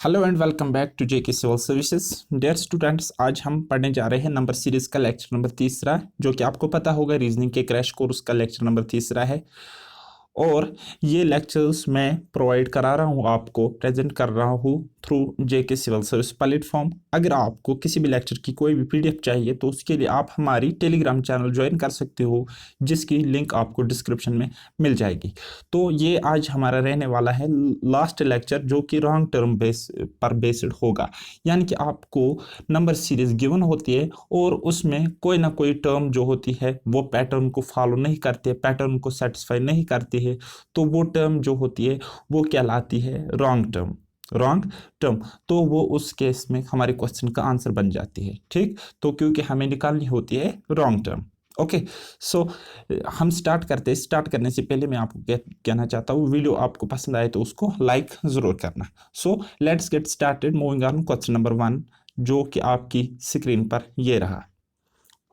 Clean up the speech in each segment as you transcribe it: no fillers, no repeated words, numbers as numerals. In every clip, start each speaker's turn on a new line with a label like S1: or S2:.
S1: Hello and welcome back to JK civil services. Dear students, आज हम पढ़ने जा रहे हैं नंबर सीरीज का लेक्चर नंबर तीसरा, जो कि आपको पता होगा रीजनिंग के क्रैश कोर्स का लेक्चर नंबर तीसरा है। और ये लेक्चर्स मैं प्रोवाइड करा रहा हूँ, आपको प्रेजेंट कर रहा हूँ थ्रू जेके सिविल सर्विस प्लेटफॉर्म। अगर आपको किसी भी लेक्चर की कोई भी पीडीएफ चाहिए तो उसके लिए आप हमारी टेलीग्राम चैनल ज्वाइन कर सकते हो, जिसकी लिंक आपको डिस्क्रिप्शन में मिल जाएगी। तो ये आज हमारा रहने वाला है लास्ट लेक्चर, जो कि रॉन्ग टर्म बेस पर बेस्ड होगा। यानी कि आपको नंबर सीरीज गिवन होती है और उसमें कोई ना कोई टर्म जो होती है वो पैटर्न को फॉलो नहीं करते, पैटर्न को सेटिस्फाई नहीं करती है, तो वो टर्म जो होती है वो कहलाती है रॉन्ग टर्म। रॉन्ग टर्म तो वो उस केस में हमारे क्वेश्चन का आंसर बन जाती है। ठीक, तो क्योंकि हमें निकालनी होती है रॉन्ग टर्म। ओके, सो हम स्टार्ट करते हैं। स्टार्ट करने से पहले मैं आपको कहना चाहता हूँ, वीडियो आपको पसंद आए तो उसको लाइक ज़रूर करना। So let's get started. Moving on question number 1, जो कि आपकी स्क्रीन पर ये रहा।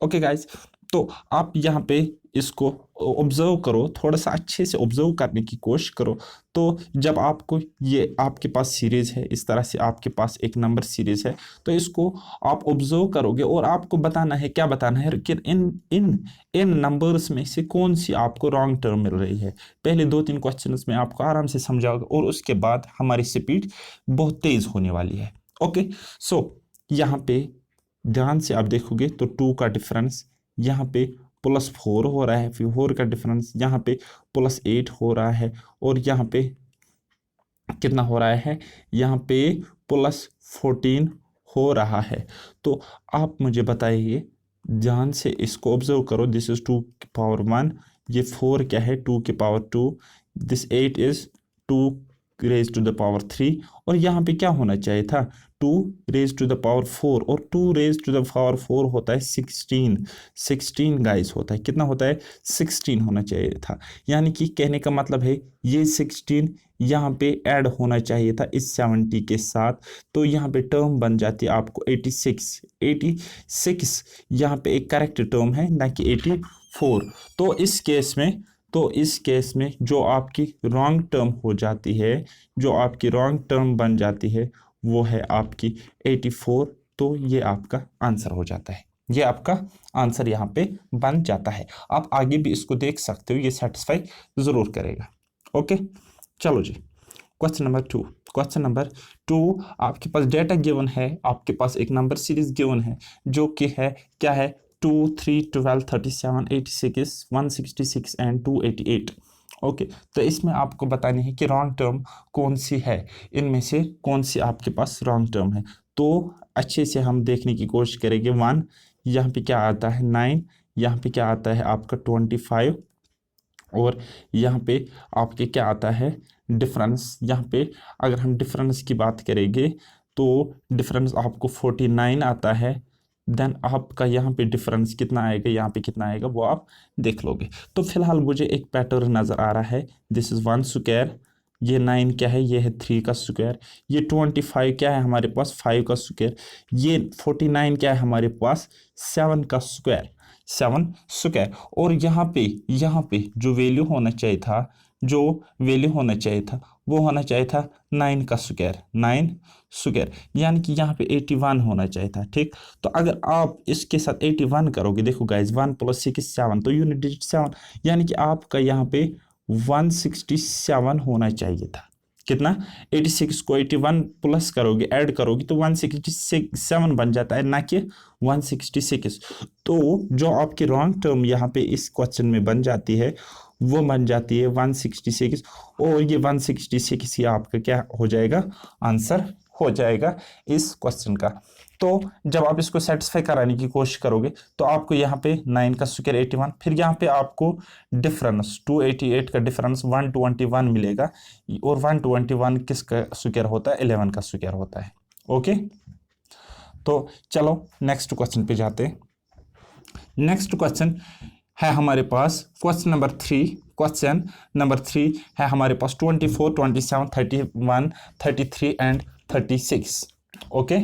S1: ओके गाइज, तो आप यहाँ पे इसको ऑब्जर्व करो, थोड़ा सा अच्छे से ऑब्जर्व करने की कोशिश करो। तो जब आपको ये आपके पास सीरीज है, इस तरह से आपके पास एक नंबर सीरीज है, तो इसको आप ऑब्जर्व करोगे और आपको बताना है, क्या बताना है कि इन इन इन नंबर्स में से कौन सी आपको रॉन्ग टर्म मिल रही है। पहले 2-3 क्वेश्चंस में आपको आराम से समझाओगे और उसके बाद हमारी स्पीड बहुत तेज होने वाली है। ओके, सो यहाँ पे ध्यान से आप देखोगे तो 2 का डिफरेंस यहाँ पे +4 हो रहा है, फिर 4 का डिफरेंस यहाँ पे +8 हो रहा है, और यहाँ पे कितना हो रहा है, यहाँ पे +14 हो रहा है। तो आप मुझे बताइए, ध्यान से इसको ऑब्जर्व करो। दिस इज 2 की पावर 1, ये 4 क्या है, 2 की power 2, this 8 is 2 raise to the power 3, और यहाँ पे क्या होना चाहिए था, 2 रेज टू द पावर 4, और 2 रेज टू द पावर 4 होता है 16 गाइस होता है। कितना होता है, 16 होना चाहिए था। यानी कि कहने का मतलब है ये 16 यहाँ पे ऐड होना चाहिए था इस 70 के साथ, तो यहाँ पे टर्म बन जाती है आपको 86 यहाँ पे एक करेक्ट टर्म है, ना कि 84। तो इस केस में जो आपकी रॉन्ग टर्म हो जाती है, जो आपकी रॉन्ग टर्म बन जाती है, वो है आपकी 84। तो ये आपका आंसर हो जाता है, ये आपका आंसर यहाँ पे बन जाता है। आप आगे भी इसको देख सकते हो, ये सेटिस्फाई ज़रूर करेगा। ओके, चलो जी, क्वेश्चन नंबर 2। क्वेश्चन नंबर 2, आपके पास डेटा गिवन है, आपके पास एक नंबर सीरीज गिवन है, जो कि है क्या है, 2, 3, 12, 37, 86, 166 एंड 288। ओके, तो इसमें आपको बतानी है कि रॉन्ग टर्म कौन सी है, इनमें से कौन सी आपके पास रॉन्ग टर्म है। तो अच्छे से हम देखने की कोशिश करेंगे। 1, यहाँ पे क्या आता है 9, यहाँ पे क्या आता है आपका 25, और यहाँ पे आपके क्या आता है डिफरेंस। यहाँ पे अगर हम डिफरेंस की बात करेंगे तो डिफरेंस आपको 49 आता है। देन आपका यहाँ पे डिफरेंस कितना आएगा, यहाँ पे कितना आएगा वो आप देख लोगे। तो फिलहाल मुझे एक पैटर्न नज़र आ रहा है। दिस इज़ 1 स्क्वायर, ये 9 क्या है, ये है 3 का स्क्वायर, ये 25 क्या है हमारे पास 5 का स्क्वायर, ये 49 क्या है हमारे पास 7 का स्क्वायर, 7 स्क्वायर। और यहाँ पे जो वैल्यू होना चाहिए था, जो वैल्यू होना चाहिए था वो होना चाहिए था 9 का स्क्वायर, 9 स्क्वायर, यानी कि यहाँ पे 81 होना चाहिए था। ठीक, तो अगर आप इसके साथ 81 करोगे, देखो गाइज 1 + 6 = 7, तो यूनिट डिजिट 7, यानी कि आपका यहाँ पे 167 होना चाहिए था। कितना, 86 को 81 प्लस करोगे, ऐड करोगे तो 167 बन जाता है, ना कि 166। तो जो आपकी रॉन्ग टर्म यहाँ पे इस क्वेश्चन में बन जाती है, वो बन जाती है 166, और ये 166 ही आपका क्या हो जाएगा, आंसर हो जाएगा इस क्वेश्चन का। तो जब आप इसको सेटिस्फाई कराने की कोशिश करोगे तो आपको यहाँ पे 9 का स्क्वायर 81, फिर यहाँ पे आपको डिफरेंस 288 का डिफरेंस 121 मिलेगा, और 121 किसका स्क्वायर होता है, 11 का स्क्वायर होता है। ओके, तो चलो नेक्स्ट क्वेश्चन पे जाते हैं। नेक्स्ट क्वेश्चन है हमारे पास क्वेश्चन नंबर 3। क्वेश्चन नंबर 3 है हमारे पास 24, 27, 31, 33 एंड 36। ओके,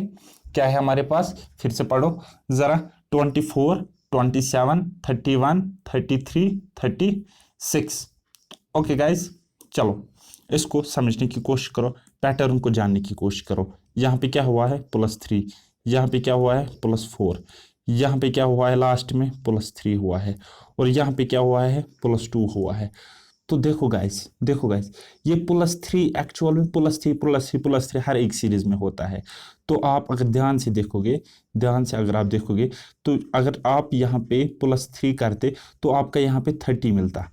S1: क्या है हमारे पास, फिर से पढ़ो ज़रा, 24, 27, 31, 33, 36। ओके गाइज, चलो इसको समझने की कोशिश करो, पैटर्न को जानने की कोशिश करो। यहाँ पे क्या हुआ है +3, यहाँ पे क्या हुआ है +4, यहाँ पे क्या हुआ है लास्ट में +3 हुआ है, और यहाँ पे क्या हुआ है +2 हुआ है। तो देखो गाइस, देखो गाइस, ये +3 एक्चुअल में +3 हर एक सीरीज में होता है। तो आप अगर ध्यान से देखोगे, ध्यान से अगर आप देखोगे, तो अगर आप यहाँ पे +3 करते तो आपका यहाँ पे 30 मिलता।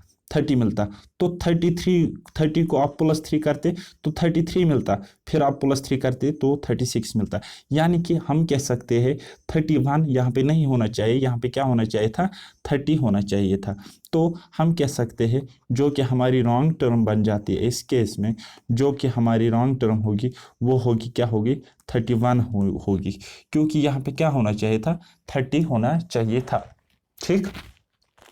S1: तो 30 को आप +3 करते तो 33 मिलता, फिर आप +3 करते तो 36 मिलता। यानी कि हम कह सकते हैं 31 यहाँ पे नहीं होना चाहिए, यहाँ पे क्या होना चाहिए था 30 होना चाहिए था। तो हम कह सकते हैं जो कि हमारी रॉन्ग टर्म बन जाती है इस केस में, जो कि हमारी रॉन्ग टर्म होगी वो होगी क्या होगी 31 होगी, क्योंकि यहाँ पे क्या होना चाहिए था 30 होना चाहिए था। ठीक,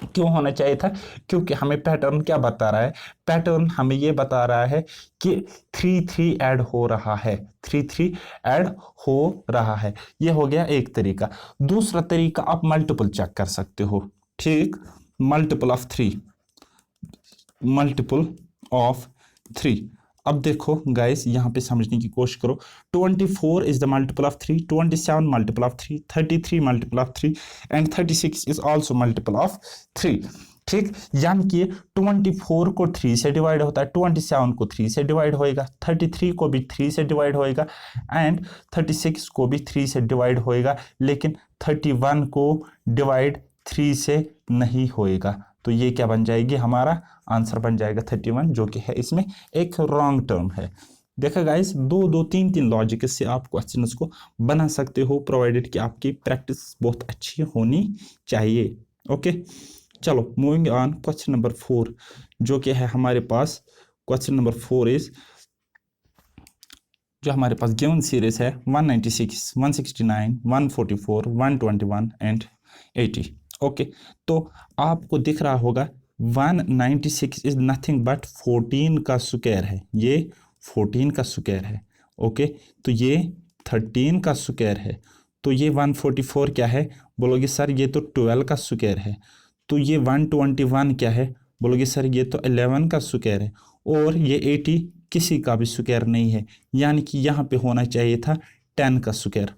S1: क्यों होना चाहिए था, क्योंकि हमें पैटर्न क्या बता रहा है, पैटर्न हमें ये बता रहा है कि 3 ऐड हो रहा है, 3 ऐड हो रहा है। ये हो गया एक तरीका। दूसरा तरीका आप मल्टीपल चेक कर सकते हो। ठीक, मल्टीपल ऑफ 3, मल्टीपल ऑफ 3। अब देखो गाइस, यहाँ पे समझने की कोशिश करो। 24 is the multiple of 3, 27 multiple of 3, 33 multiple of 3 and 36 is also multiple of 3। ठीक, यानी कि 24 को 3 से डिवाइड होता है, 27 को 3 से डिवाइड होएगा, 33 को भी 3 से डिवाइड होएगा एंड 36 को भी 3 से डिवाइड होएगा, लेकिन 31 को डिवाइड 3 से नहीं होएगा। तो ये क्या बन जाएगी, हमारा आंसर बन जाएगा 31, जो कि है इसमें एक रॉन्ग टर्म है। देखा गाइस, दो तीन लॉजिक से आप क्वेश्चंस को बना सकते हो, प्रोवाइडेड कि आपकी प्रैक्टिस बहुत अच्छी होनी चाहिए। ओके, चलो मूविंग ऑन, क्वेश्चन नंबर 4 जो कि है हमारे पास, क्वेश्चन नंबर 4 इज, जो हमारे पास गिवन सीरीज है 196, 169, 144, 121 एंड 80। ओके, तो आपको दिख रहा होगा 196 इज नथिंग बट 14 का स्क्वायर है, ये 14 का स्क्वायर है। ओके, तो ये 13 का स्क्वायर है। तो ये 144 क्या है, बोलोगे सर ये तो 12 का स्क्वायर है। तो ये 121 क्या है, बोलोगे सर ये तो 11 का स्क्वायर है। और ये 80 किसी का भी स्क्वायर नहीं है, यानी कि यहाँ पे होना चाहिए था 10 का स्क्वायर,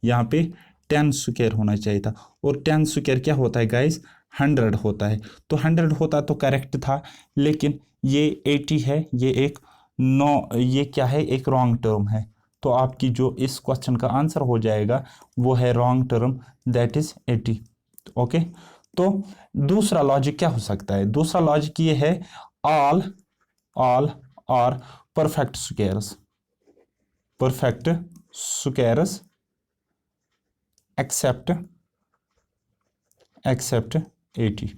S1: यहाँ पे 10 स्क्वायर होना चाहिए था। और 10 स्क्वायर क्या होता है गाइस, 100 होता है। तो 100 होता तो करेक्ट था, लेकिन ये 80 है, ये एक ये क्या है, एक रॉन्ग टर्म है। तो आपकी जो इस क्वेश्चन का आंसर हो जाएगा वो है wrong term, that is 80। Okay, तो दूसरा लॉजिक क्या हो सकता है, दूसरा लॉजिक ये है all are perfect squares, perfect squares except 80।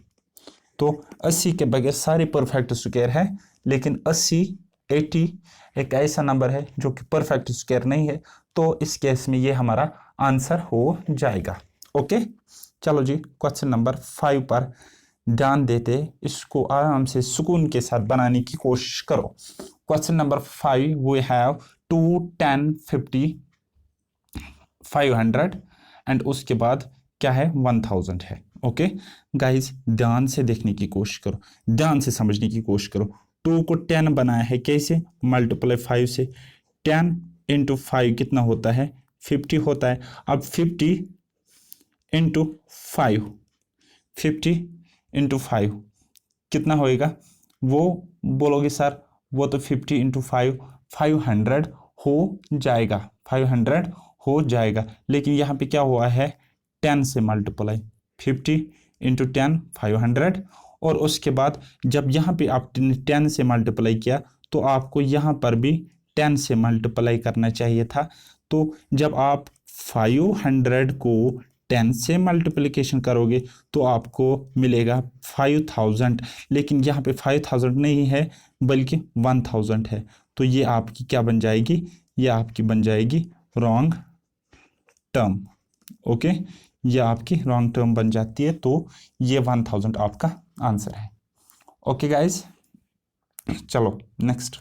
S1: तो 80 के बगैर सारे परफेक्ट स्क्वायर है, लेकिन 80 एक ऐसा नंबर है जो कि परफेक्ट स्क्वायर नहीं है। तो इस केस में ये हमारा आंसर हो जाएगा। ओके, चलो जी क्वेश्चन नंबर 5 पर ध्यान देते, इसको आराम से सुकून के साथ बनाने की कोशिश करो। Question number 5, we have 2, 10, 50, 500 and उसके बाद क्या है 1000 है। ओके गाइस, ध्यान से देखने की कोशिश करो, ध्यान से समझने की कोशिश करो। 2 को 10 बनाया है कैसे, मल्टीप्लाई 5 से। 10 इंटू 5 कितना होता है 50 होता है। अब 50 इंटू 5, 50 इंटू 5 कितना होएगा, वो बोलोगे सर वो तो 50 इंटू 5 500 हो जाएगा, 500 हो जाएगा। लेकिन यहाँ पे क्या हुआ है 10 से मल्टीप्लाई, 50 इंटू 10 500, और उसके बाद जब यहाँ पे आप 10 से मल्टीप्लाई किया तो आपको यहाँ पर भी 10 से मल्टीप्लाई करना चाहिए था। तो जब आप 500 को 10 से मल्टीप्लिकेशन करोगे तो आपको मिलेगा 5000, लेकिन यहाँ पे 5000 नहीं है बल्कि 1000 है। तो ये आपकी क्या बन जाएगी, ये आपकी बन जाएगी रॉन्ग टर्म। ओके, ये आपकी रॉन्ग टर्म बन जाती है, तो ये 1000 आपका आंसर है। ओके गाइज, चलो नेक्स्ट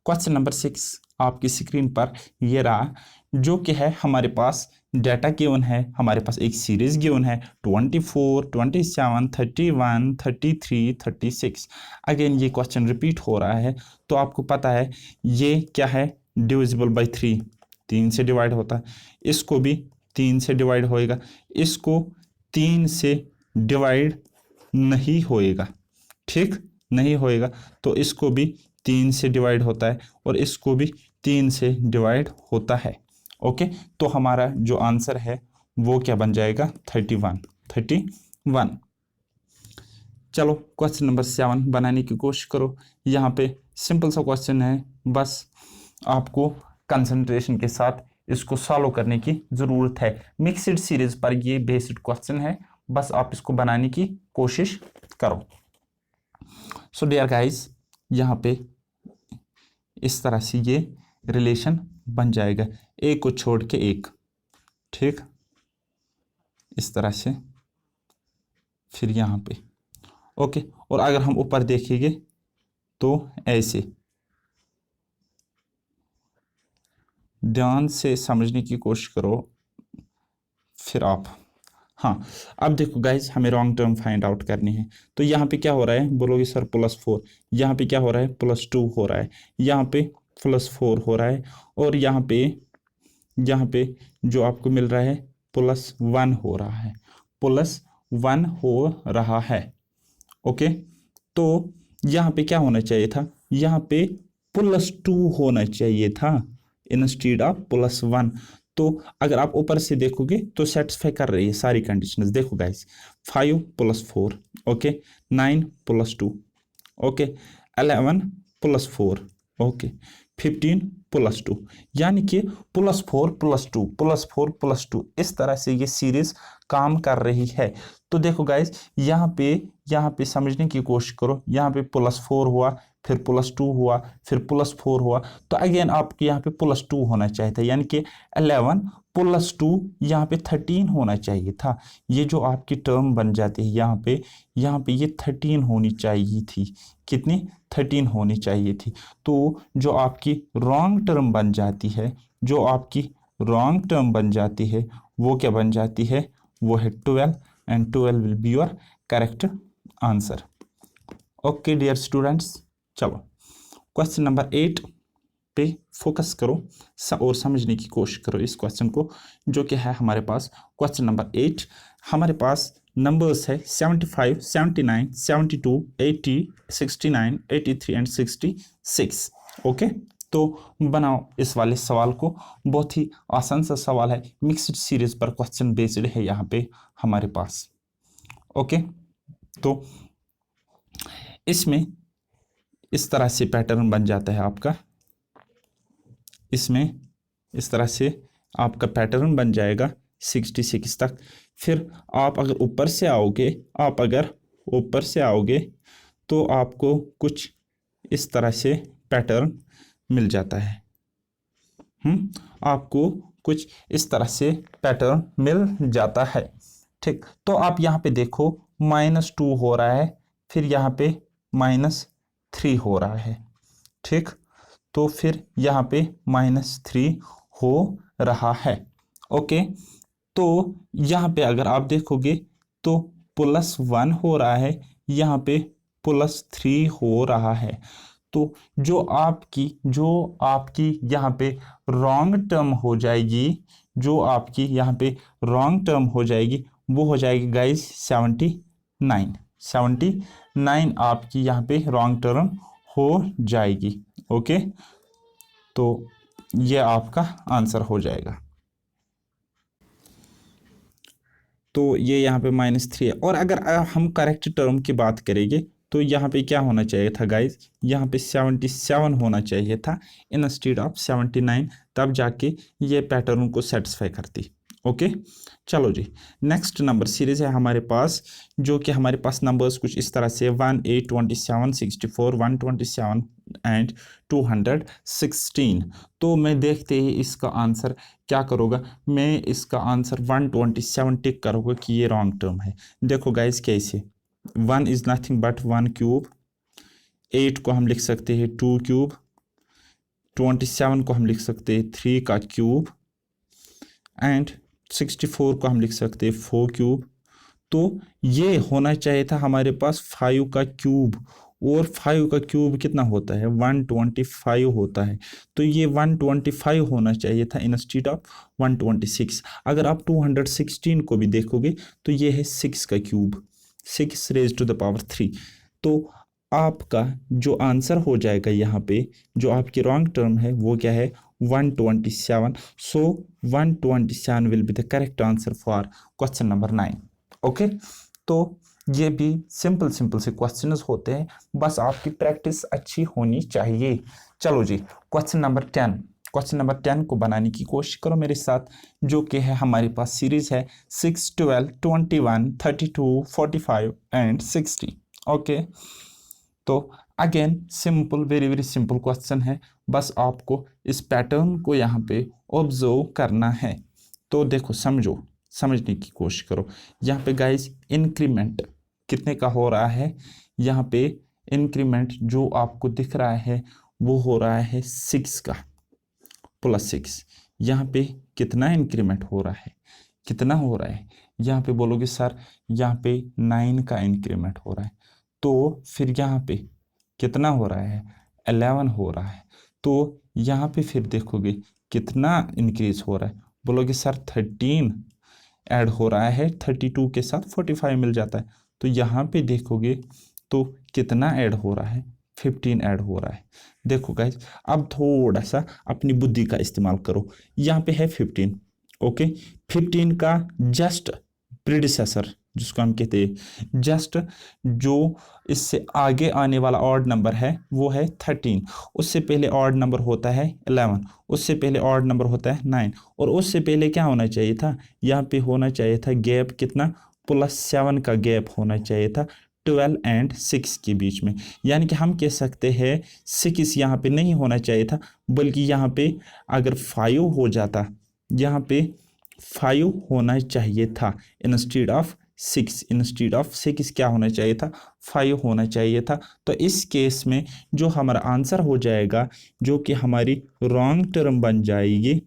S1: क्वेश्चन नंबर 6 आपकी स्क्रीन पर ये रहा, जो कि है हमारे पास डाटा गिवन है, हमारे पास एक सीरीज गिवन है 24, 27, 31, 33, 36। अगेन ये क्वेश्चन रिपीट हो रहा है, तो आपको पता है ये क्या है, डिविजिबल बाई 3, 3 से डिवाइड होता है, इसको भी 3 से डिवाइड होएगा, इसको 3 से डिवाइड नहीं होएगा, ठीक नहीं होएगा, तो इसको भी 3 से डिवाइड होता है और इसको भी 3 से डिवाइड होता है। ओके, तो हमारा जो आंसर है वो क्या बन जाएगा, 31। चलो क्वेश्चन नंबर 7 बनाने की कोशिश करो। यहाँ पे सिंपल सा क्वेश्चन है, बस आपको कंसंट्रेशन के साथ इसको सॉल्व करने की ज़रूरत है। मिक्स्ड सीरीज पर ये बेस्ड क्वेश्चन है, बस आप इसको बनाने की कोशिश करो। सो डियर गाइस, यहाँ पे इस तरह से ये रिलेशन बन जाएगा, एक को छोड़ के एक, ठीक, इस तरह से, फिर यहाँ पे ओके। और अगर हम ऊपर देखेंगे तो ऐसे, ध्यान से समझने की कोशिश करो फिर आप। हाँ, अब देखो गाइज, हमें रॉन्ग टर्म फाइंड आउट करनी है। तो यहाँ पे क्या हो रहा है, बोलोगे सर +4, यहाँ पे क्या हो रहा है, +2 हो रहा है, यहाँ पे +4 हो रहा है, और यहाँ पे जो आपको मिल रहा है +1 हो रहा है, +1 हो रहा है। ओके, तो यहाँ पे क्या होना चाहिए था, यहाँ पे +2 होना चाहिए था इंस्टेड ऑफ +1। तो अगर आप ऊपर से देखोगे तो सेटिस्फाई कर रही है सारी कंडीशंस। देखो गाइस, 5 + 4, ओके, 9 + 2, ओके, 11 + 4, ओके, 15 + 2, यानी कि +4 + 2 +4 + 2, इस तरह से ये सीरीज काम कर रही है। तो देखो गाइस, यहाँ पे समझने की कोशिश करो, यहाँ पे +4 हुआ, फिर +2 हुआ, फिर +4 हुआ, तो अगेन आपके यहाँ पे +2 होना चाहिए था, यानी कि 11 + 2 यहाँ पे 13 होना चाहिए था। ये जो आपकी टर्म बन जाती है यहाँ पे ये 13 होनी चाहिए थी। कितनी, 13 होनी चाहिए थी। तो जो आपकी रॉन्ग टर्म बन जाती है, वो क्या बन जाती है, वो है 12, and 12 will be your correct answer. Okay dear students, चलो क्वेश्चन नंबर 8 पे फोकस करो और समझने की कोशिश करो इस क्वेश्चन को, जो कि है हमारे पास क्वेश्चन नंबर 8। हमारे पास नंबर्स है 75, 79, 72, 80, 69, 83 एंड 66। ओके, तो बनाओ इस वाले सवाल को, बहुत ही आसान सा सवाल है, मिक्स्ड सीरीज पर क्वेश्चन बेस्ड है यहाँ पे हमारे पास। ओके, तो इसमें इस तरह से पैटर्न बन जाता है आपका, इसमें इस तरह से आपका पैटर्न बन जाएगा 66 तक। फिर आप अगर ऊपर से आओगे तो आपको कुछ इस तरह से पैटर्न मिल जाता है। आपको कुछ इस तरह से पैटर्न मिल जाता है, ठीक। तो आप यहाँ पे देखो -2 हो रहा है, फिर यहाँ पे -3 हो रहा है, ठीक। तो फिर यहाँ पे -3 हो रहा है। ओके, तो यहाँ पे अगर आप देखोगे तो +1 हो रहा है, यहाँ पे +3 हो रहा है। तो जो आपकी यहाँ पे रॉन्ग टर्म हो जाएगी, वो हो जाएगी गाइस 79 आपकी यहाँ पे रॉन्ग टर्म हो जाएगी। ओके, तो ये आपका आंसर हो जाएगा। तो ये यहाँ पे -3 है। और अगर हम करेक्ट टर्म की बात करेंगे तो यहाँ पे क्या होना चाहिए था गाइज, यहाँ पे 77 होना चाहिए था इंस्टेड ऑफ 79, तब जाके ये पैटर्न को सेटिस्फाई करती। ओके, चलो जी, नेक्स्ट नंबर सीरीज है हमारे पास, जो कि हमारे पास नंबर्स कुछ इस तरह से 1, 8, 27, 64, 127 एंड 216। तो मैं देखते ही इसका आंसर क्या करूँगा, मैं इसका आंसर 127 टिक करूँगा कि ये रॉन्ग टर्म है। देखो गाइस कैसे, 1 इज़ नथिंग बट 1 क्यूब, 8 को हम लिख सकते हैं 2 क्यूब, 27 को हम लिख सकते हैं 3 का क्यूब, एंड 64 को हम लिख सकते हैं 4 क्यूब। तो ये होना चाहिए था हमारे पास 5 का क्यूब, और 5 का क्यूब कितना होता है 125 होता है। तो ये 125 होना चाहिए था इंस्टेड ऑफ 126। अगर आप 216 को भी देखोगे तो ये है 6 का cube, 6 raise to the power 3। तो आपका जो आंसर हो जाएगा यहाँ पे, जो आपकी रॉन्ग टर्म है वो क्या है 127। सो 127 will be the correct answer for question number 9। Okay, तो ये भी सिंपल सिंपल से क्वेश्चंस होते हैं, बस आपकी प्रैक्टिस अच्छी होनी चाहिए। चलो जी, क्वेश्चन नंबर 10। क्वेश्चन नंबर 10 को बनाने की कोशिश करो मेरे साथ, जो कि है हमारे पास सीरीज है 6, 12, 21, 32, 45 एंड 60। ओके, तो again simple, very very simple question है, बस आपको इस पैटर्न को यहाँ पे ऑब्जर्व करना है। तो देखो, समझने की कोशिश करो। यहाँ पे गाइस इंक्रीमेंट कितने का हो रहा है, यहाँ पे इंक्रीमेंट जो आपको दिख रहा है वो हो रहा है 6 का +6। यहाँ पे कितना इंक्रीमेंट हो रहा है, कितना हो रहा है, यहाँ पे बोलोगे सर यहाँ पे 9 का इंक्रीमेंट हो रहा है। तो फिर यहाँ पे कितना हो रहा है 11 हो रहा है। तो यहाँ पे फिर देखोगे कितना इंक्रीज हो रहा है, बोलोगे सर 13 ऐड हो रहा है, 32 के साथ 45 मिल जाता है। तो यहाँ पे देखोगे तो कितना ऐड हो रहा है 15 ऐड हो रहा है। देखो गाइज, अब थोड़ा सा अपनी बुद्धि का इस्तेमाल करो। यहाँ पे है 15, ओके, 15 का जस्ट प्रीडिसेसर जिसको हम कहते हैं, जस्ट जो इससे आगे आने वाला ऑड नंबर है वो है 13। उससे पहले ऑड नंबर होता है 11, उससे पहले ऑड नंबर होता है 9, और उससे पहले क्या होना चाहिए था, यहाँ पे होना चाहिए था गैप कितना +7 का गैप होना चाहिए था 12 एंड 6 के बीच में। यानी कि हम कह सकते हैं 6 यहाँ पे नहीं होना चाहिए था, बल्कि यहाँ पे अगर 5 हो जाता, यहाँ पे 5 होना चाहिए था इंस्टेड ऑफ 6, इंस्टेड ऑफ 6 क्या होना चाहिए था 5 होना चाहिए था। तो इस केस में जो हमारा आंसर हो जाएगा, जो कि हमारी रॉन्ग टर्म बन जाएगी,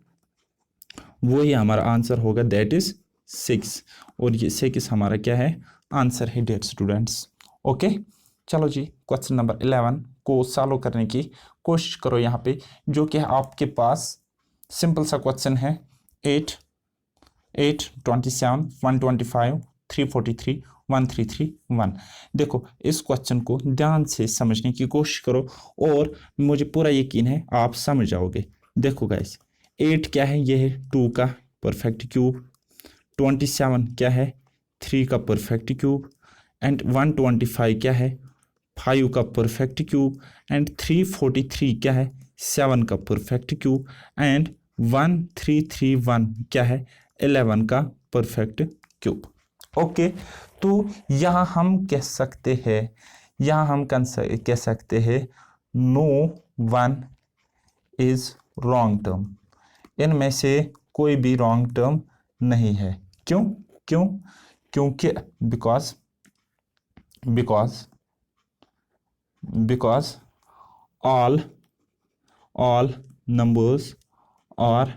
S1: वो ही हमारा आंसर होगा, दैट इज 6। और ये 6 हमारा क्या है आंसर है डेयर स्टूडेंट्स। ओके, चलो जी, क्वेश्चन नंबर 11 को सॉल्व करने की कोशिश करो यहाँ पे, जो कि आपके पास सिंपल सा क्वेश्चन है 8, 27, 125, 343, 1331। देखो, इस क्वेश्चन को ध्यान से समझने की कोशिश करो और मुझे पूरा यकीन है आप समझ जाओगे। देखो गाइस, 8 क्या है, ये है 2 का परफेक्ट क्यूब, 27 क्या है 3 का परफेक्ट क्यूब, एंड 125 क्या है 5 का परफेक्ट क्यूब, एंड 343 क्या है 7 का परफेक्ट क्यूब, एंड 1331 क्या है 11 का परफेक्ट क्यूब। ओके, तो यहाँ हम कह सकते हैं, यहाँ हम कह सकते हैं no one is wrong term, इनमें से कोई भी रॉन्ग टर्म नहीं है। क्यों क्यों क्योंकि because all numbers are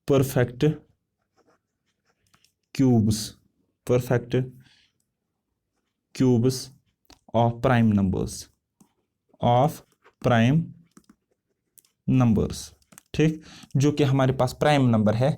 S1: perfect cubes of prime numbers, ठीक, जो कि हमारे पास प्राइम नंबर है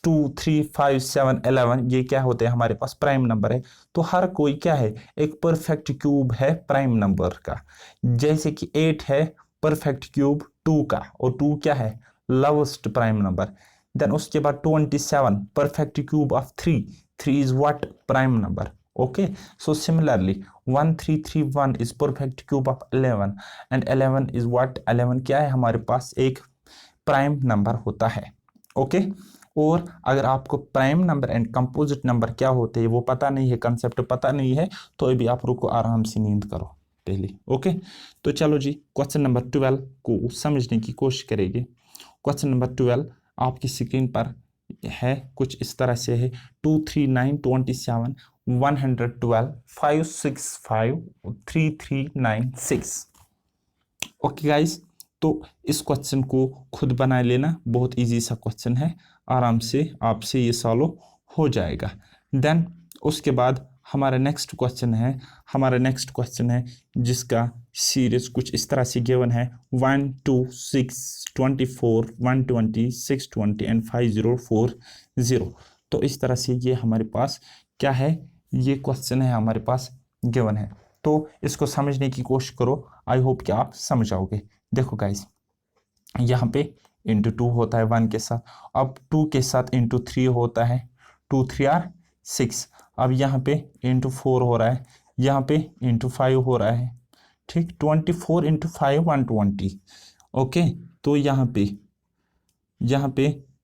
S1: 2, 3, 5, 7, 11, ये क्या होते हैं हमारे पास प्राइम नंबर है। तो हर कोई क्या है एक परफेक्ट क्यूब है प्राइम नंबर का। जैसे कि 8 है परफेक्ट क्यूब 2 का, और 2 क्या है लोवेस्ट प्राइम नंबर। देन उसके बाद 27 perfect cube of 3 is what prime number. Okay, so similarly 1331 is perfect cube of 11, and 11 is what, 11 क्या है हमारे पास एक प्राइम नंबर होता है। ओके, और अगर आपको prime number and composite number क्या होते हैं वो पता नहीं है, कंसेप्ट पता नहीं है, तो अभी आप रुको, आराम से नींद करो पहले। ओके, तो चलो जी, क्वेश्चन नंबर 12 को समझने की कोशिश करेंगे। क्वेश्चन नंबर 12 आपकी स्क्रीन पर है, कुछ इस तरह से है 2, 3, 9, 27, 112, 565, 3396। ओके गाइस, तो इस क्वेश्चन को खुद बना लेना, बहुत इजी सा क्वेश्चन है, आराम से आपसे ये सॉल्व हो जाएगा। देन उसके बाद हमारा नेक्स्ट क्वेश्चन है जिसका सीरीज कुछ इस तरह से गिवन है 1 2 6 24 120 620 एंड 5040। तो इस तरह से ये हमारे पास क्या है, ये क्वेश्चन है हमारे पास गिवन है। तो इसको समझने की कोशिश करो, आई होप कि आप समझ आओगे। देखो गाइस, यहाँ पे इंटू 2 होता है 1 के साथ, अब 2 के साथ इंटू 3 होता है, 2 3 आर 6। अब यहाँ पे इंटू 4 हो रहा है, यहाँ पे इंटू 5 हो रहा है, ठीक। 24 इंटू 5 120। ओके, तो यहाँ पे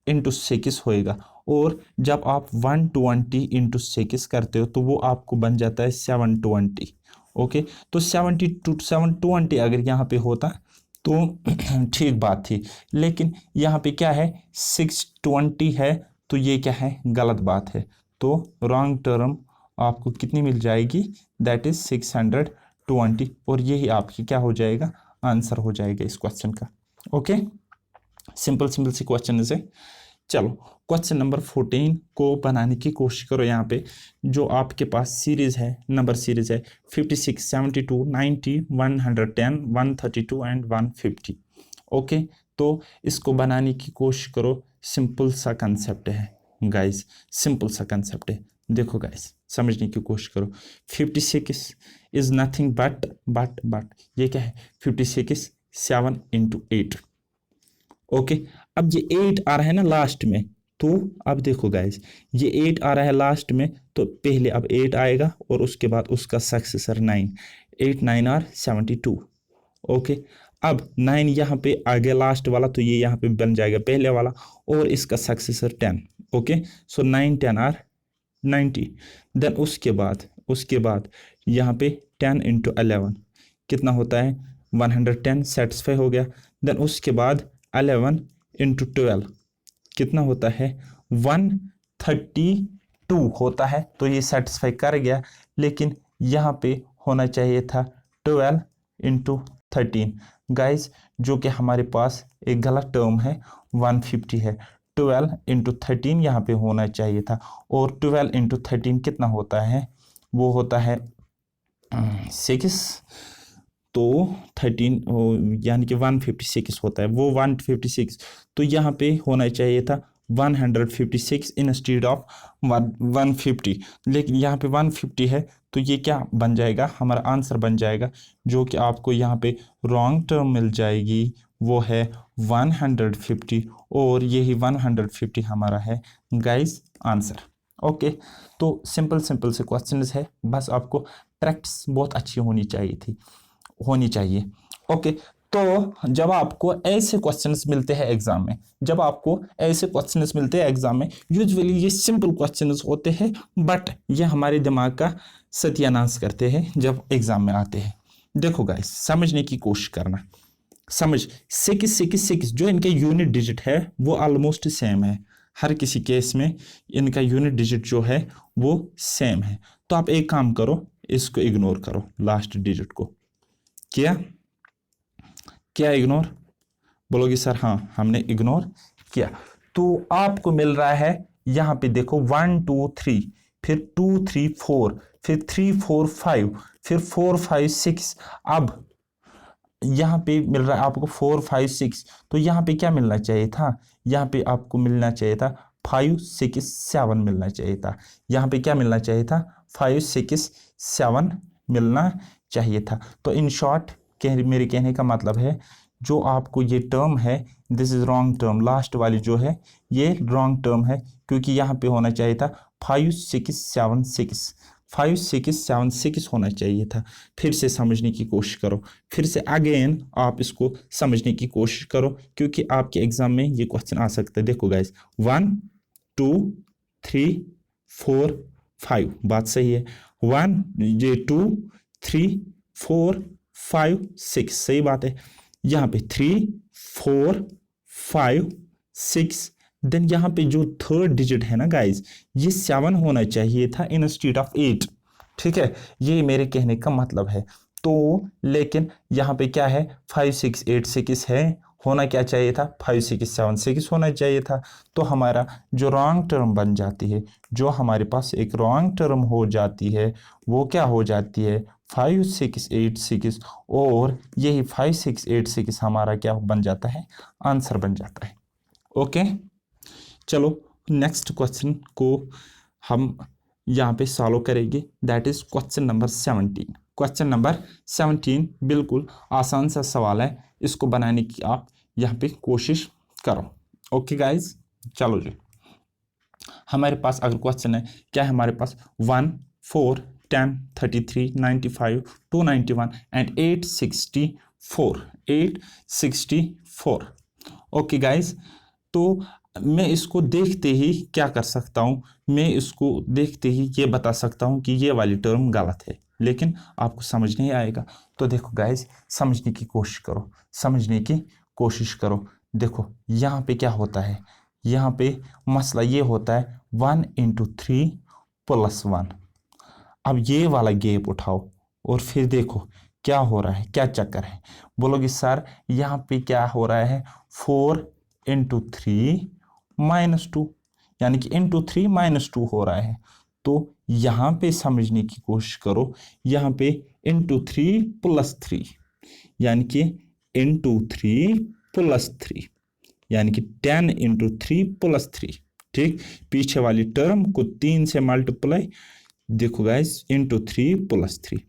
S1: इंटू 6 होएगा। और जब आप 120 इंटू 6 करते हो तो वो आपको बन जाता है 720। ओके, तो 720 अगर यहाँ पे होता तो ठीक बात थी, लेकिन यहाँ पे क्या है 620 है, तो ये क्या है, गलत बात है। तो रॉन्ग टर्म आपको कितनी मिल जाएगी, दैट इज 620, और यही आपकी क्या हो जाएगा, आंसर हो जाएगा इस क्वेश्चन का। ओके, सिंपल सी क्वेश्चन है। चलो क्वेश्चन नंबर 14 को बनाने की कोशिश करो। यहाँ पे जो आपके पास सीरीज है, नंबर सीरीज है 56 72 90 110 132 एंड 150। ओके, तो इसको बनाने की कोशिश करो। सिंपल सा कंसेप्ट है गाइस, सिंपल सा कंसेप्ट है। देखो गाइस, समझने की कोशिश करो। 56 इज नथिंग बट ये क्या है, 56 7 इंटू 8। ओके, अब ये 8 आ रहा है ना लास्ट में, तो अब देखो गाइस, ये 8 आ रहा है लास्ट में, तो पहले अब 8 आएगा और उसके बाद उसका सक्सेसर 9। 8 9 आर 72। ओके, अब 9 यहाँ पे आगे लास्ट वाला, तो ये यहाँ पे बन जाएगा पहले वाला, और इसका successor 10। Okay, so 9 10 are 90। Then उसके बाद यहाँ पे 10 इंटू 11 कितना होता है, 110, सेटिस्फाई हो गया। देन उसके बाद 11 इंटू 12 कितना होता है, 132 होता है, तो ये सेटिस्फाई कर गया। लेकिन यहाँ पे होना चाहिए था 12 इंटू 13 गाइज, जो कि हमारे पास एक गलत टर्म है, 150 है। 12 इंटू 13 यहाँ पे होना चाहिए था, और 12 इंटू 13 कितना होता है, वो होता है 6, तो 13 यानी कि 156 होता है, वो 156। तो यहाँ पे होना चाहिए था 156 इंस्टेड ऑफ 150, लेकिन यहाँ पे 150 है, तो ये क्या बन जाएगा, हमारा आंसर बन जाएगा। जो कि आपको यहाँ पे रॉन्ग टर्म मिल जाएगी, वो है 150, और यही 150 हमारा है गाइस आंसर। ओके, तो सिंपल से क्वेश्चन है, बस आपको प्रैक्टिस बहुत अच्छी होनी चाहिए। ओके, तो जब आपको ऐसे क्वेश्चंस मिलते हैं एग्जाम में, यूजुअली ये सिंपल क्वेश्चंस होते हैं, बट ये हमारे दिमाग का सत्यानाश करते हैं जब एग्जाम में आते हैं। देखो गाइस, समझने की कोशिश करना। 6 जो इनके यूनिट डिजिट है वो ऑलमोस्ट सेम है, हर किसी केस में इनका यूनिट डिजिट जो है वो सेम है। तो आप एक काम करो, इसको इग्नोर करो, लास्ट डिजिट को। क्या इग्नोर बोलोगे सर? हाँ, हमने इग्नोर किया। तो आपको मिल रहा है यहाँ पे देखो 1 2 3, फिर 2 3 4, फिर 3 4 5, फिर 4 5 6। अब यहाँ पे मिल रहा है आपको 4 5 6, तो यहाँ पे क्या मिलना चाहिए था, यहाँ पे आपको मिलना चाहिए था 5 6 7 मिलना चाहिए था। यहाँ पे क्या मिलना चाहिए था, 5 6 7 मिलना चाहिए था। तो इन शॉर्ट मेरे कहने का मतलब है, जो आपको ये टर्म है, this is wrong term, last वाली जो है ये रॉन्ग टर्म है, क्योंकि यहाँ पे होना चाहिए था 5 6 7 6, 5 6 7 6 होना चाहिए था। फिर से समझने की कोशिश करो, फिर से अगेन आप इसको समझने की कोशिश करो, क्योंकि आपके एग्जाम में ये क्वेश्चन आ सकता है। देखो गाइस, 1 2 3 4 5, बात सही है। 1 ये 2 3 4 5 6, सही बात है। यहाँ पे 3 4 5 6, देन यहाँ पे जो थर्ड डिजिट है ना गाइज, ये 7 होना चाहिए था इंस्टेड ऑफ 8। ठीक है, ये मेरे कहने का मतलब है। तो लेकिन यहाँ पे क्या है, 5 6 8 6 है, होना क्या चाहिए था, 5 6 7 6 होना चाहिए था। तो हमारा जो रॉन्ग टर्म बन जाती है, जो हमारे पास एक रॉन्ग टर्म हो जाती है, वो क्या हो जाती है, 5 6 8 6, और यही 5 6 8 6 हमारा क्या बन जाता है, आंसर बन जाता है। ओके, चलो नेक्स्ट क्वेश्चन को हम यहाँ पे सॉल्व करेंगे, that is question number 17। Question number 17 बिल्कुल आसान सा सवाल है, इसको बनाने की आप यहाँ पे कोशिश करो। ओके गाइज, चलो जी, हमारे पास अगर क्वेश्चन है, क्या है हमारे पास, 1 4 10 33 95 291 एंड 864। ओके गाइज, तो मैं इसको देखते ही क्या कर सकता हूँ, मैं इसको देखते ही ये बता सकता हूँ कि ये वाली टर्म गलत है, लेकिन आपको समझ नहीं आएगा। तो देखो गाइज, समझने की कोशिश करो, समझने की कोशिश करो। देखो यहाँ पे क्या होता है, यहाँ पे मसला ये होता है 1 × 3 + 1। अब ये वाला गैप उठाओ और फिर देखो क्या हो रहा है, क्या चक्कर है। बोलोगे सर यहाँ पे क्या हो रहा है, 4 × 3 - 2, यानी कि × 3 - 2 हो रहा है। तो यहाँ पे समझने की कोशिश करो, यहाँ पे × 3 + 3, यानी कि × 3 + 3, यानी कि 10 × 3 + 3। ठीक, पीछे वाली टर्म को 3 से मल्टीप्लाई, देखो गाइस, × 3 + 3।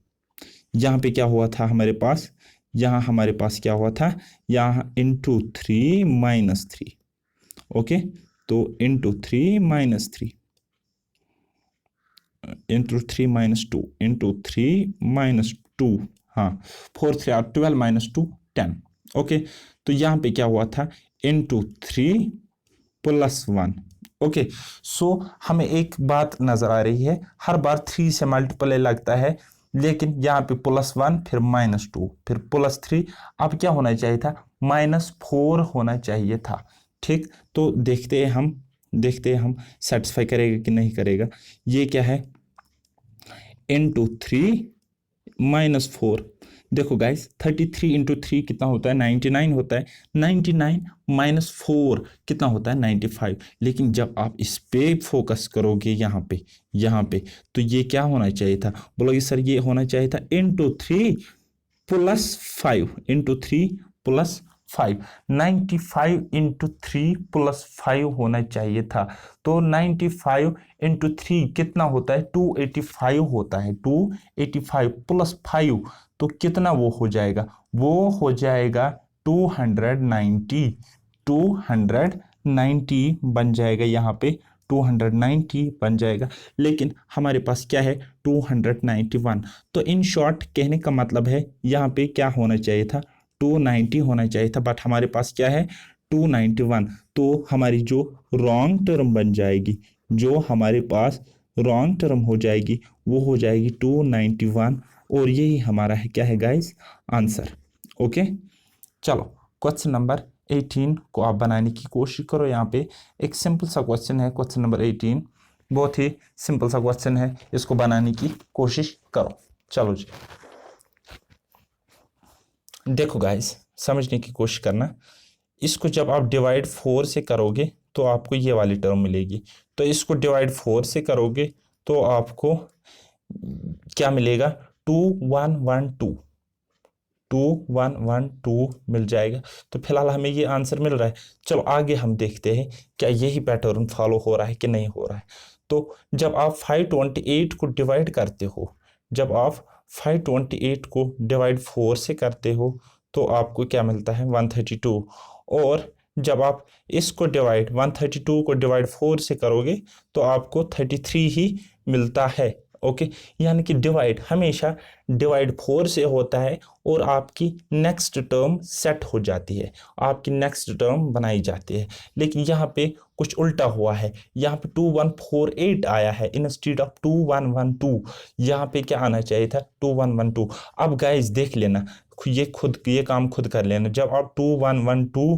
S1: यहाँ पे क्या हुआ था हमारे पास, यहाँ हमारे पास क्या हुआ था, यहाँ × 3 - 3। ओके, तो × 3 - 3, × 3 - 2, × 3 - 2, हाँ, 4 3 12 - 2 10। ओके, तो यहाँ पे क्या हुआ था, × 3 + 1। ओके, सो हमें एक बात नजर आ रही है, हर बार 3 से मल्टीप्लाई लगता है, लेकिन यहाँ पे +1 फिर -2 फिर +3, अब क्या होना चाहिए था, -4 होना चाहिए था। ठीक, तो देखते हैं हम सेटिस्फाई करेगा कि नहीं करेगा। ये क्या है, × 3 - 4। देखो गाइस, 33 × 3 कितना होता है, 99 होता है। 99 - 4 कितना होता है, 95। लेकिन जब आप इस पे फोकस करोगे, यहाँ पे तो ये क्या होना चाहिए था, बोलोगे सर ये होना चाहिए था × 3 + 5, × 3 + 5, 95 × 3 + 5 होना चाहिए था। तो 95 × 3 कितना होता है, 285 होता है। 285 + 5 तो कितना वो हो जाएगा, वो हो जाएगा 290। 290 बन जाएगा, यहाँ पे 290 बन जाएगा। लेकिन हमारे पास क्या है, 291। तो इन शॉर्ट कहने का मतलब है, यहाँ पे क्या होना चाहिए था, 290 होना चाहिए था, बट हमारे पास क्या है, 291। तो हमारी जो रॉन्ग टर्म बन जाएगी, जो हमारे पास रॉन्ग टर्म हो जाएगी, वो हो जाएगी 291, और यही हमारा है क्या है गाइस, आंसर। ओके, चलो क्वेश्चन नंबर 18 को आप बनाने की कोशिश करो। यहाँ पे एक सिंपल सा क्वेश्चन है, क्वेश्चन नंबर 18 बहुत ही सिंपल सा क्वेश्चन है, इसको बनाने की कोशिश करो। चलो जी, देखो गाइस, समझने की कोशिश करना। इसको जब आप डिवाइड 4 से करोगे तो आपको ये वाली टर्म मिलेगी। तो इसको डिवाइड 4 से करोगे तो आपको क्या मिलेगा, 2112, 2112 मिल जाएगा। तो फिलहाल हमें ये आंसर मिल रहा है। चलो आगे हम देखते हैं क्या यही पैटर्न फॉलो हो रहा है कि नहीं हो रहा है। तो जब आप 528 को डिवाइड करते हो, जब आप 528 को डिवाइड 4 से करते हो तो आपको क्या मिलता है, 132। और जब आप इसको डिवाइड 132 को डिवाइड 4 से करोगे तो आपको 33 ही मिलता है। ओके, यानी कि डिवाइड हमेशा डिवाइड 4 से होता है और आपकी नेक्स्ट टर्म सेट हो जाती है, आपकी नेक्स्ट टर्म बनाई जाती है। लेकिन यहाँ पे कुछ उल्टा हुआ है, यहाँ पे 2148 आया है इंस्टेड ऑफ 2112। यहाँ पे क्या आना चाहिए था, 2112। अब गाइस देख लेना, ये काम खुद कर लेना। जब आप 2112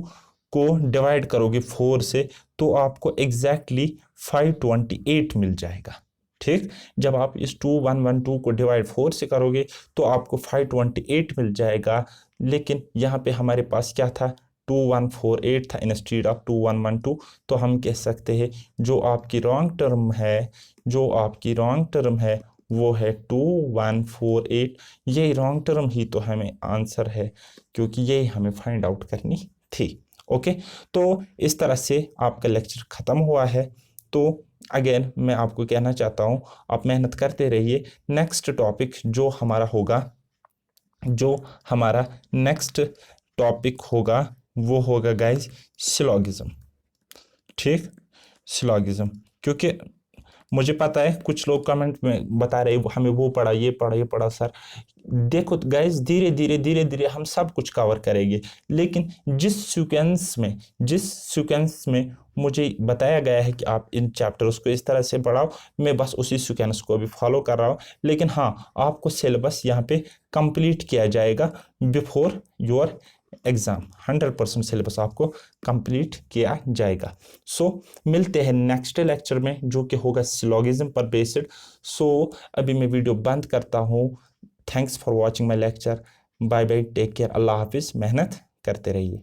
S1: को डिवाइड करोगे 4 से तो आपको एग्जैक्टली 528 मिल जाएगा। ठीक, जब आप इस 2112 को डिवाइड 4 से करोगे तो आपको 528 मिल जाएगा। लेकिन यहाँ पे हमारे पास क्या था, 2148 था इंस्टीड ऑफ 2112, तो हम कह सकते हैं जो आपकी रॉन्ग टर्म है, जो आपकी रॉन्ग टर्म है वो है 2148। यही रॉन्ग टर्म ही तो हमें आंसर है, क्योंकि यही हमें फाइंड आउट करनी थी। ओके, तो इस तरह से आपका लेक्चर ख़त्म हुआ है। तो अगेन मैं आपको कहना चाहता हूँ, आप मेहनत करते रहिए। नेक्स्ट टॉपिक जो हमारा होगा, जो हमारा नेक्स्ट टॉपिक होगा वो होगा गाइस सिलोगिज्म। ठीक, सिलोगिज्म, क्योंकि मुझे पता है कुछ लोग कमेंट में बता रहे हमें वो पढ़ा, ये पढ़ा, ये पढ़ा सर। देखो गाइस, धीरे धीरे धीरे धीरे हम सब कुछ कवर करेंगे, लेकिन जिस सीक्वेंस में मुझे बताया गया है कि आप इन चैप्टर्स को इस तरह से पढ़ाओ, मैं बस उसी सीक्वेंस को भी फॉलो कर रहा हूँ। लेकिन हाँ, आपको सिलेबस यहाँ पे कंप्लीट किया जाएगा बिफोर योर एग्ज़ाम। 100% सिलेबस आपको कंप्लीट किया जाएगा। सो मिलते हैं नेक्स्ट लेक्चर में, जो कि होगा सिलोगिज्म पर बेस्ड। सो अभी मैं वीडियो बंद करता हूँ। Thanks for watching my lecture. Bye bye, take care, अल्लाह हाफिज़। मेहनत करते रहिए।